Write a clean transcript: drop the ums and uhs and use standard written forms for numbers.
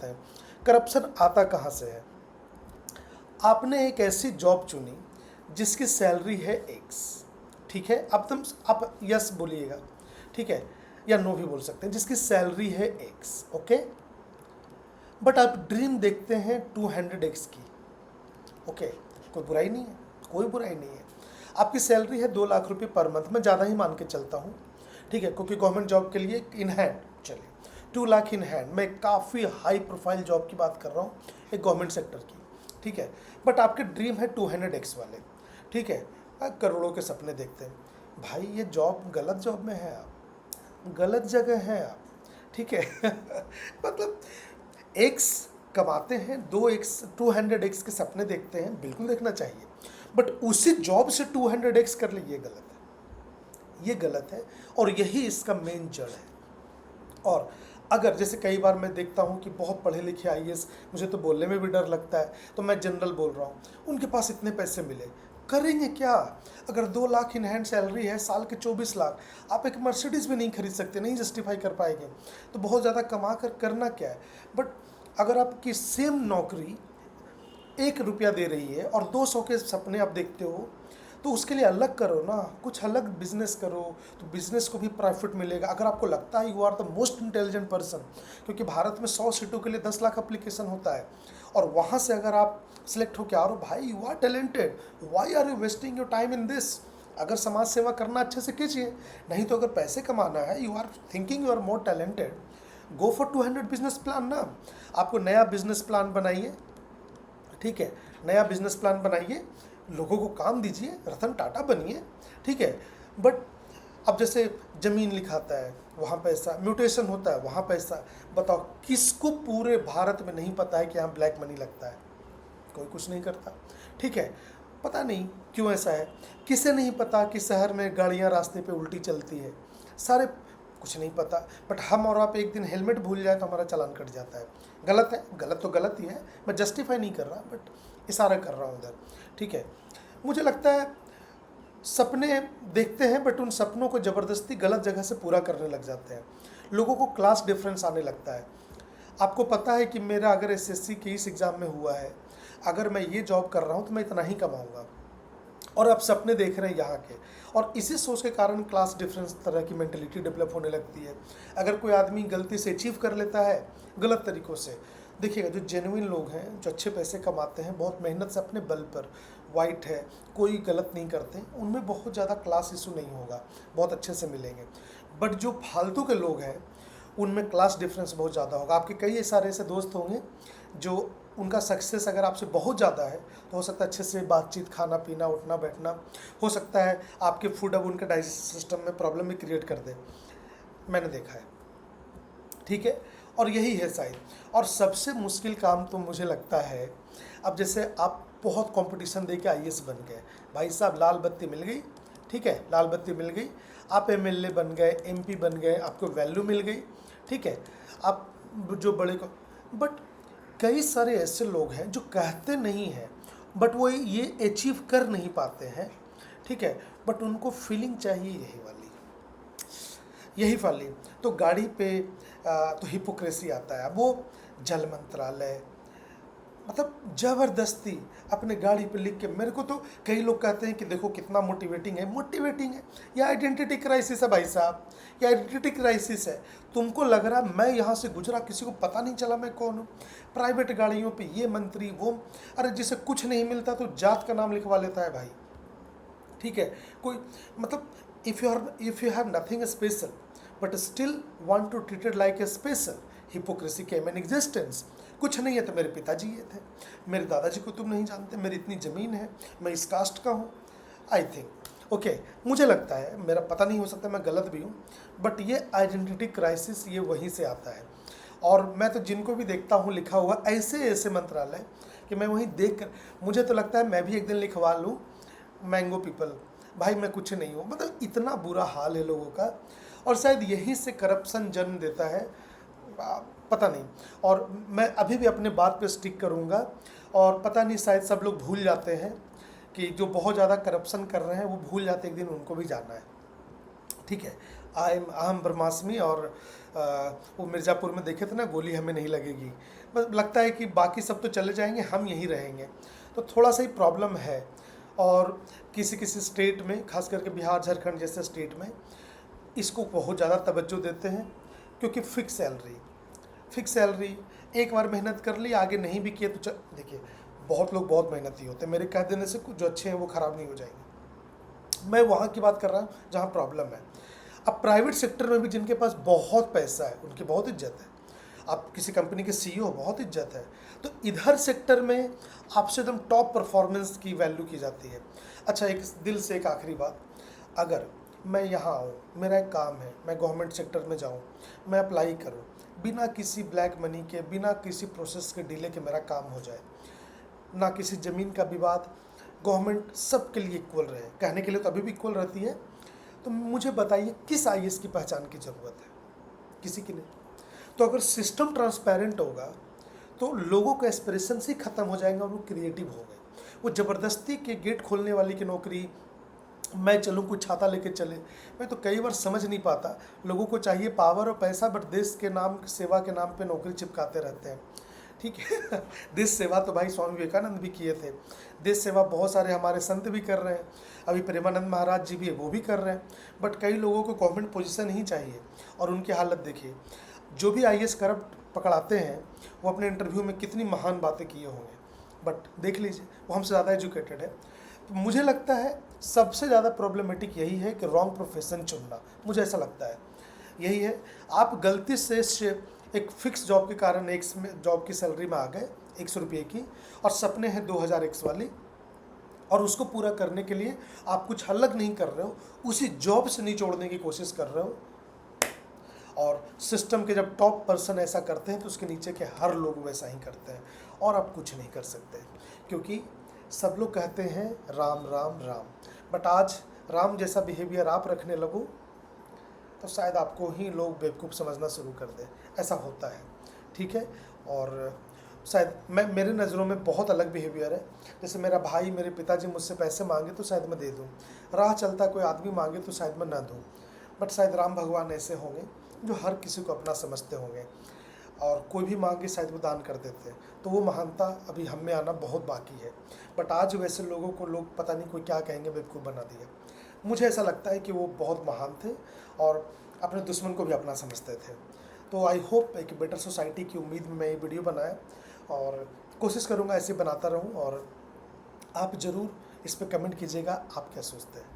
है। करप्शन आता कहाँ से है? आपने एक ऐसी जॉब चुनी जिसकी सैलरी है एक्स, ठीक है, अब आप यस बोलिएगा, ठीक है, या नो भी बोल सकते हैं, जिसकी सैलरी है एक्स, ओके, बट आप ड्रीम देखते हैं 200x की, ओके, कोई बुराई नहीं है, कोई बुराई नहीं है। आपकी सैलरी है 2 लाख रुपए पर मंथ, मैं ज़्यादा ही मान के चलता हूँ, ठीक है, क्योंकि गवर्नमेंट जॉब के लिए इन हैंड, चलिए 2 लाख इन हैंड, मैं काफ़ी हाई प्रोफाइल जॉब की बात कर रहा हूँ, एक गवर्नमेंट सेक्टर की, ठीक है, बट आपके ड्रीम है 200x वाले, ठीक है, आप करोड़ों के सपने देखते हैं। भाई ये जॉब गलत जॉब में है, आप गलत जगह हैं आप, ठीक है मतलब एक्स कमाते हैं, 200x के सपने देखते हैं, बिल्कुल देखना चाहिए, बट उसी जॉब से 200x कर ले, ये गलत है, ये गलत है, और यही इसका मेन जड़ है। और अगर जैसे कई बार मैं देखता हूँ कि बहुत पढ़े लिखे आईएएस, मुझे तो बोलने में भी डर लगता है, तो मैं जनरल बोल रहा हूँ, उनके पास इतने पैसे मिले, करेंगे क्या? अगर 2 लाख इन हैंड सैलरी है, साल के 24 लाख, आप एक मर्सिडीज़ भी नहीं खरीद सकते, नहीं जस्टिफाई कर पाएंगे, तो बहुत ज़्यादा कमा कर करना क्या है? बट अगर आपकी सेम नौकरी 1 रुपया दे रही है और 200 के सपने आप देखते हो, तो उसके लिए अलग करो ना, कुछ अलग बिजनेस करो, तो बिजनेस को भी प्रॉफिट मिलेगा। अगर आपको लगता है you are the most intelligent person, क्योंकि भारत में 100 सीटों के लिए 10 लाख एप्लीकेशन होता है, और वहाँ से अगर आप सिलेक्ट होकर आ रहे हो, भाई you are talented, why are you wasting your time in this? अगर समाज सेवा करना अच्छे से कीजिए, नहीं तो अगर पैसे कमाना है, you are thinking you are more talented, go for 200 business plan ना। आपको नया बिजनेस प्लान बनाइए, ठीक है, नया बिजनेस प्लान बनाइए, लोगों को काम दीजिए, रतन टाटा बनिए, ठीक है, बट अब जैसे ज़मीन लिखाता है वहाँ पैसा, म्यूटेशन होता है वहाँ पैसा, बताओ किसको पूरे भारत में नहीं पता है कि यहाँ ब्लैक मनी लगता है? कोई कुछ नहीं करता, ठीक है, पता नहीं क्यों ऐसा है। किसे नहीं पता कि शहर में गाड़ियाँ रास्ते पे उल्टी चलती है? सारे कुछ नहीं पता, बट हम और आप एक दिन हेलमेट भूल जाए तो हमारा चालान कट जाता है। गलत है, गलत तो गलत ही है, मैं जस्टिफाई नहीं कर रहा, बट इशारा कर रहा हूँ उधर, ठीक है। मुझे लगता है सपने देखते हैं, बट उन सपनों को ज़बरदस्ती गलत जगह से पूरा करने लग जाते हैं, लोगों को क्लास डिफरेंस आने लगता है। आपको पता है कि मेरा अगर एसएससी के इस एग्ज़ाम में हुआ है, अगर मैं ये जॉब कर रहा हूँ तो मैं इतना ही कमाऊँगा, और आप सपने देख रहे हैं यहाँ के, और इसी सोच के कारण क्लास डिफरेंस तरह की मेंटलिटी डेवलप होने लगती है। अगर कोई आदमी गलती से अचीव कर लेता है गलत तरीक़ों से, देखिएगा जो जेन्युइन लोग हैं, जो अच्छे पैसे कमाते हैं, बहुत मेहनत से अपने बल पर, वाइट है, कोई गलत नहीं करते, उनमें बहुत ज़्यादा क्लास इशू नहीं होगा, बहुत अच्छे से मिलेंगे। बट जो फालतू के लोग हैं उनमें क्लास डिफरेंस बहुत ज़्यादा होगा। आपके कई सारे ऐसे दोस्त होंगे जो उनका सक्सेस अगर आपसे बहुत ज़्यादा है, तो हो सकता है अच्छे से बातचीत, खाना पीना, उठना बैठना, हो सकता है आपके फूड अब उनके डाइजेस्ट सिस्टम में प्रॉब्लम भी क्रिएट कर दे, मैंने देखा है, ठीक है। और यही है शायद, और सबसे मुश्किल काम तो मुझे लगता है, अब जैसे आप बहुत कंपटीशन दे के आईएएस बन गए, भाई साहब लाल बत्ती मिल गई, ठीक है, लाल बत्ती मिल गई, आप एमएलए बन गए, एमपी बन गए, आपको वैल्यू मिल गई, ठीक है, आप जो बड़े को, बट कई सारे ऐसे लोग हैं जो कहते नहीं हैं, बट वो ये अचीव कर नहीं पाते हैं, ठीक है, बट उनको फीलिंग चाहिए यही वाली। तो गाड़ी पे तो हिपोक्रेसी आता है, वो जल मंत्रालय, मतलब ज़बरदस्ती अपने गाड़ी पे लिख के, मेरे को तो कई लोग कहते हैं कि देखो कितना मोटिवेटिंग है, ये आइडेंटिटी क्राइसिस है भाई साहब, ये आइडेंटिटी क्राइसिस है। तुमको लग रहा है मैं यहाँ से गुजरा, किसी को पता नहीं चला मैं कौन हूँ? प्राइवेट गाड़ियों पे ये मंत्री वो, अरे जिसे कुछ नहीं मिलता तो जात का नाम लिखवा लेता है भाई, ठीक है, कोई मतलब if you have nothing special but still want to treated like a special, hypocrisy came in existence. कुछ नहीं है तो मेरे पिताजी ये थे, मेरे दादाजी को तुम नहीं जानते, मेरी इतनी ज़मीन है, मैं इस कास्ट का हूँ, आई थिंक ओके, मुझे लगता है, मेरा पता नहीं, हो सकता मैं गलत भी हूँ, बट ये आइडेंटिटी क्राइसिस ये वहीं से आता है। और मैं तो जिनको भी देखता हूँ लिखा हुआ ऐसे मंत्रालय, कि मैं वहीं देख कर मुझे तो लगता है मैं भी एक दिन लिखवा लूँ मैंगो पीपल, भाई मैं कुछ नहीं हूँ, मतलब इतना बुरा हाल है लोगों का, और शायद यहीं से करप्शन जन्म देता है, पता नहीं। और मैं अभी भी अपने बात पे स्टिक करूँगा, और पता नहीं शायद सब लोग भूल जाते हैं कि जो बहुत ज़्यादा करप्शन कर रहे हैं वो भूल जाते एक दिन उनको भी जाना है, ठीक है। अहम ब्रह्मास्मि, और वो मिर्ज़ापुर में देखे थे ना, गोली हमें नहीं लगेगी। बस लगता है कि बाकी सब तो चले जाएंगे, हम यहीं रहेंगे। तो थोड़ा सा ही प्रॉब्लम है। और किसी किसी स्टेट में, खास करके बिहार झारखंड जैसे स्टेट में, इसको बहुत ज़्यादा तवज्जो देते हैं, क्योंकि फिक्स सैलरी, एक बार मेहनत कर ली, आगे नहीं भी किए तो देखिए, बहुत लोग बहुत मेहनती होते हैं, मेरे कह देने से कुछ जो अच्छे हैं वो ख़राब नहीं हो जाएंगे। मैं वहाँ की बात कर रहा हूँ जहाँ प्रॉब्लम है। अब प्राइवेट सेक्टर में भी जिनके पास बहुत पैसा है उनकी बहुत इज्जत है। आप किसी कंपनी के सीईओ, बहुत इज्जत है। तो इधर सेक्टर में आपसे एकदम टॉप परफॉर्मेंस की वैल्यू की जाती है। अच्छा, एक दिल से एक आखिरी बात, अगर मैं यहाँ आऊँ, मेरा एक काम है, मैं गवर्नमेंट सेक्टर में जाऊँ, मैं अप्लाई करूँ, बिना किसी ब्लैक मनी के, बिना किसी प्रोसेस के डिले के मेरा काम हो जाए, ना किसी ज़मीन का विवाद, गवर्नमेंट सबके लिए इक्वल रहे, कहने के लिए तो अभी भी इक्वल रहती है। तो मुझे बताइए किस आईएएस की पहचान की ज़रूरत है? किसी की नहीं। तो अगर सिस्टम ट्रांसपेरेंट होगा तो लोगों का एस्पिरेशन से ख़त्म हो जाएगा और वो क्रिएटिव हो गए। वो ज़बरदस्ती के गेट खोलने वाली की नौकरी, मैं चलूँ कोई छाता लेके चले, मैं तो कई बार समझ नहीं पाता। लोगों को चाहिए पावर और पैसा, बट देश के नाम, सेवा के नाम पे नौकरी चिपकाते रहते हैं। ठीक है देश सेवा तो भाई स्वामी विवेकानंद भी किए थे, देश सेवा बहुत सारे हमारे संत भी कर रहे हैं, अभी प्रेमानंद महाराज जी भी है, वो भी कर रहे हैं। बट कई लोगों को गवर्नमेंट पोजीशन ही चाहिए, और उनकी हालत देखिए। जो भी आईएएस करप्ट पकड़ाते हैं वो अपने इंटरव्यू में कितनी महान बातें किए होंगे, बट देख लीजिए वो हमसे ज़्यादा एजुकेटेड है। तो मुझे लगता है सबसे ज़्यादा प्रॉब्लमेटिक यही है कि रॉन्ग प्रोफेशन चुनना, मुझे ऐसा लगता है यही है। आप गलती से एक फिक्स जॉब के कारण एक जॉब की सैलरी में आ गए 100 रुपये की, और सपने हैं 2000 एक्स वाली, और उसको पूरा करने के लिए आप कुछ अलग नहीं कर रहे हो, उसी जॉब से निचोड़ने की कोशिश कर रहे हो। और सिस्टम के जब टॉप पर्सन ऐसा करते हैं तो उसके नीचे के हर लोग वैसा ही करते हैं, और आप कुछ नहीं कर सकते, क्योंकि सब लोग कहते हैं राम राम राम। बट आज राम जैसा बिहेवियर आप रखने लगो तो शायद आपको ही लोग बेवकूफ़ समझना शुरू कर दें, ऐसा होता है। ठीक है, और शायद मेरे नज़रों में बहुत अलग बिहेवियर है। जैसे मेरा भाई, मेरे पिताजी मुझसे पैसे मांगे तो शायद मैं दे दूँ, राह चलता कोई आदमी मांगे तो शायद मैं ना दूँ। बट शायद राम भगवान ऐसे होंगे जो हर किसी को अपना समझते होंगे, और कोई भी मांगे शायद वो दान कर देते हैं। तो वो महानता अभी हम में आना बहुत बाकी है। बट आज वैसे लोगों को लोग पता नहीं कोई क्या कहेंगे, बेवकूफ़ बना दिया। मुझे ऐसा लगता है कि वो बहुत महान थे और अपने दुश्मन को भी अपना समझते थे। तो आई होप एक बेटर सोसाइटी की उम्मीद में मैं ये वीडियो बनाया, और कोशिश करूँगा ऐसे बनाता रहूँ। और आप ज़रूर इस पर कमेंट कीजिएगा, आप क्या सोचते हैं।